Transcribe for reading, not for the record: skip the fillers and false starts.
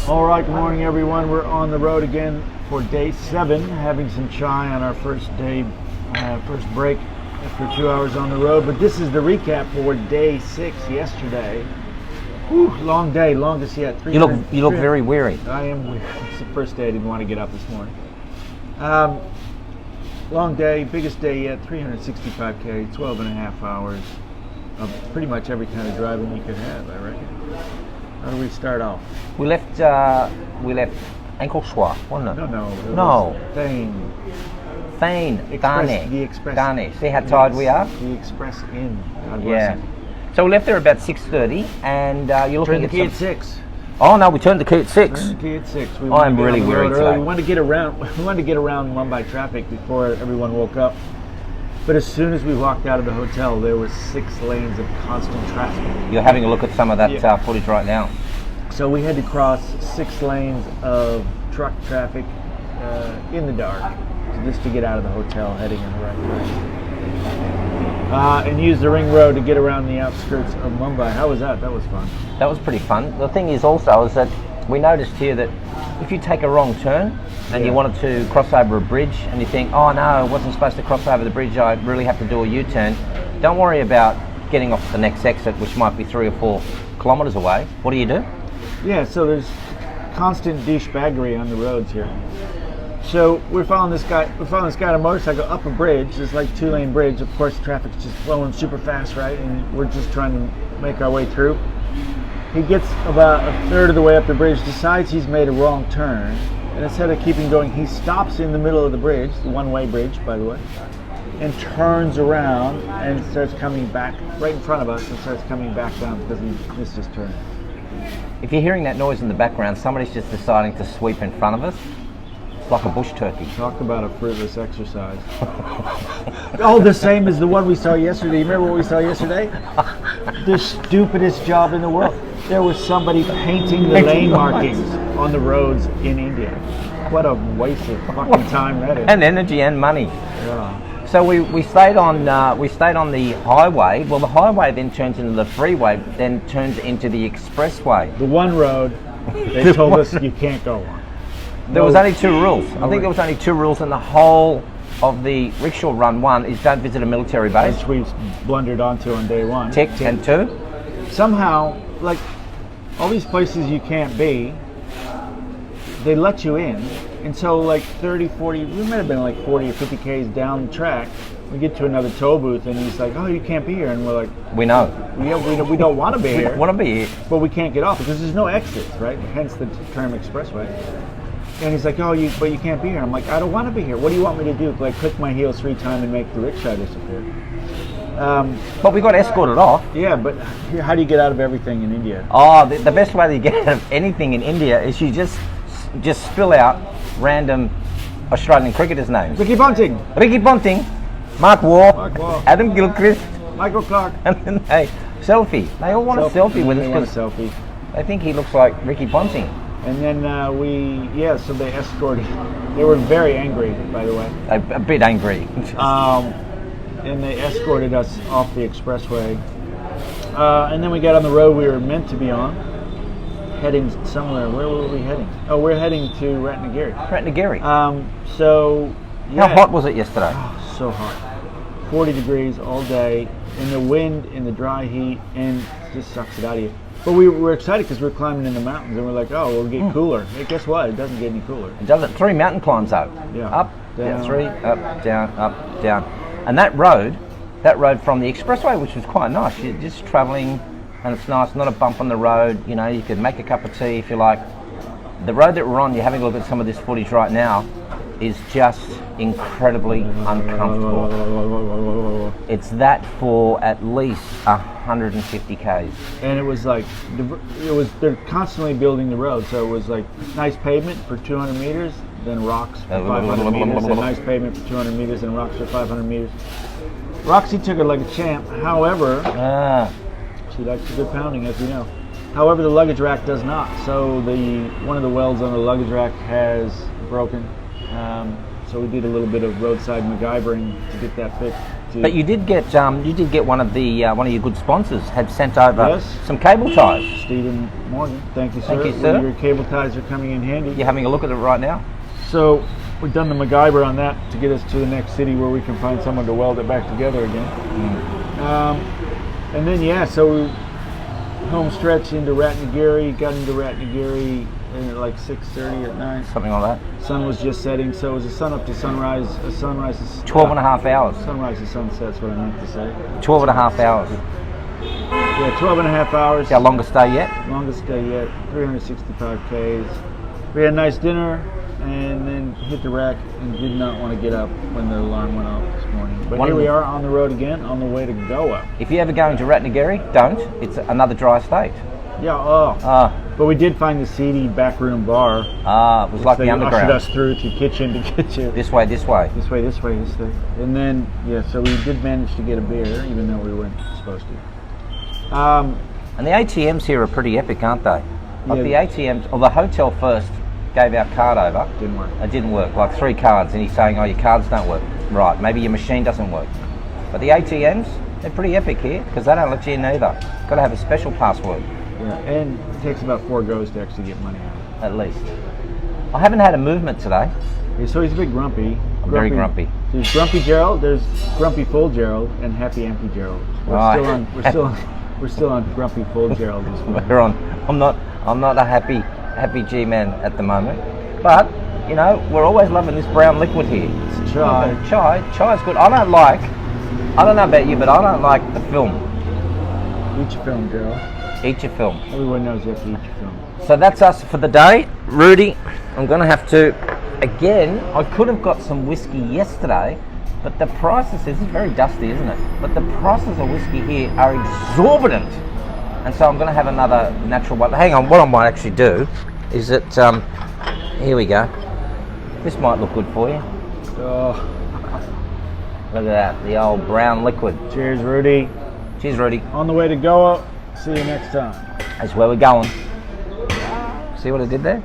All right, good morning, everyone. We're on the road again for day 7, having some chai on our first day, first break after 2 hours on the road. But this is the recap for day 6 yesterday. Whew, long day, longest yet. You look very weary. I am weary. It's the first day I didn't want to get up this morning. Long day, biggest day yet, 365K, 12 and a half hours of pretty much every kind of driving you could have, I reckon. How do we start off? We left ANYHOOOO, wasn't it? No. Thane. Thane. The Express. Thane. See how tired we are? The Express Inn. Yeah. So we left there about 6:30, and you're looking Turned at the key at 6. Oh no, we turned the key at 6. Turned the key at 6. I'm really weary today. We wanted to get around. We wanted to get around Mumbai traffic before everyone woke up. But as soon as we walked out of the hotel, there was 6 lanes of constant traffic. You're having a look at some of that footage right now. So we had to cross 6 lanes of truck traffic in the dark just to get out of the hotel heading in the right direction. And use the ring road to get around the outskirts of Mumbai. How was that? That was fun. That was pretty fun. The thing is also is that we noticed here that if you take a wrong turn and you wanted to cross over a bridge and you think, oh no, I wasn't supposed to cross over the bridge, I really have to do a U-turn, don't worry about getting off the next exit, which might be 3 or 4 kilometres away. What do? Yeah, so there's constant douchebaggery on the roads here. So we're following this guy on a motorcycle up a bridge. It's like 2-lane bridge. Of course, traffic's just flowing super fast, right? And we're just trying to make our way through. He gets about a third of the way up the bridge, decides he's made a wrong turn, and instead of keeping going, he stops in the middle of the bridge, the one-way bridge, by the way, and turns around and starts coming back right in front of us and starts coming back down because he missed his turn. If you're hearing that noise in the background, somebody's just deciding to sweep in front of us. It's like a bush turkey. Talk about a fruitless exercise. Oh, the same as the one we saw yesterday. You remember what we saw yesterday? The stupidest job in the world. There was somebody painting the lane markings on the roads in India. What a waste of fucking time that is. And energy and money. Yeah. So we stayed on the highway. Well, the highway then turns into the freeway, then turns into the expressway. The one road they told us you can't go on. There was only 2 rules. I think there was only 2 rules in the whole of the Rickshaw Run. 1 is don't visit a military base, which we blundered onto on day 1. Tick. And 2, somehow, like all these places you can't be, they let you in. And so like 30, 40, we might have been like 40 or 50 Ks down the track. We get to another toll booth and he's like, oh, you can't be here. And we're like, we know. We don't want to be here. We don't want to be here. But we can't get off because there's no exits, right? Hence the term expressway. And he's like, oh, but you can't be here. I'm like, I don't want to be here. What do you want me to do? Like, click my heels 3 times and make the rickshaw disappear? But we got escorted off. Yeah, but how do you get out of everything in India? Oh, the best way to get out of anything in India is you just spill out random Australian cricketers' names. Ricky Ponting, Mark Waugh, Adam Gilchrist, Michael Clark, and then selfie. They all want a selfie with us because they think he looks like Ricky Ponting. And then so they escorted. They were very angry, by the way. A bit angry. And they escorted us off the expressway. And then we got on the road we were meant to be on, heading somewhere. Where were we heading? Oh, we're heading to Ratnagiri. How hot was it yesterday? Oh, so hot. 40 degrees all day, in the wind, in the dry heat, and it just sucks it out of you. But we were excited because we were climbing in the mountains, and we're like, oh, we'll get cooler. Hey, guess what? It doesn't get any cooler. It doesn't. 3 mountain climbs though. Yeah. Up, down, 3, up, down. And that road from the expressway, which was quite nice. You're just travelling, and it's nice. Not a bump on the road. You know, you could make a cup of tea if you like. The road that we're on, you're having a look at some of this footage right now, is just incredibly uncomfortable. It's that for at least 150 Ks. And it was like, they're constantly building the road, so it was like nice pavement for 200 meters, then rocks for 500 meters, then nice pavement for 200 meters, then rocks for 500 meters. Roxy took it like a champ, however, she likes a good pounding, as we know. However, the luggage rack does not, so one of the welds on the luggage rack has broken. So we did a little bit of roadside MacGyvering to get that fixed. to. But you did get one of your good sponsors had sent over Yes. some cable ties. Stephen Morgan, thank you, sir. Thank you, sir. Your cable ties are coming in handy. You're having a look at it right now. So we've done the MacGyver on that to get us to the next city where we can find someone to weld it back together again. And then so we home stretch into Ratnagiri. Got into Ratnagiri at like 6:30 at night. Something like that. Sun was just setting, so it was a sun up to sunrise. A sunrise. 12 and a half hours. Sunrise to sunset's what I meant to say. 12 and a half hours. Yeah, 12 and a half hours. Our longest day yet. Longest day yet. 365 Ks. We had a nice dinner and then hit the rack and did not want to get up when the alarm went off this morning. But here we are on the road again, on the way to Goa. If you ever go into Ratnagiri, don't. It's another dry state. Yeah, but we did find the seedy backroom bar. It was like the underground. Ushered us through to kitchen to get you. This way. This way. And then, so we did manage to get a beer, even though we weren't supposed to. And the ATMs here are pretty epic, aren't they? Like the ATMs, or the hotel first gave our card over. Didn't work. It didn't work, like 3 cards, and he's saying, oh, your cards don't work. Right, maybe your machine doesn't work. But the ATMs, they're pretty epic here, because they don't let you in either. Got to have a special password. Yeah, and it takes about 4 goes to actually get money out. At least. I haven't had a movement today. Yeah, so he's a bit grumpy. I'm very grumpy. There's Grumpy Gerald, there's Grumpy Full Gerald, and Happy Empty Gerald. We're still on Grumpy Full Gerald this morning. We're on. I'm not a happy G-Man at the moment, but we're always loving this brown liquid here. It's chai. Chai's good. I don't know about you, but I don't like the film. Eat your film, Gerald. Eat your film. Everyone knows you have to eat your film. So that's us for the day. Rudy, I'm going to have to, again, I could have got some whiskey yesterday, but the prices, this is very dusty, isn't it? But the prices of whiskey here are exorbitant. And so I'm going to have another natural one. Hang on, what I might actually do is that, here we go. This might look good for you. Oh. Look at that, the old brown liquid. Cheers, Rudy. Cheers, Rudy. On the way to Goa. See you next time. That's where we're going. See what I did there?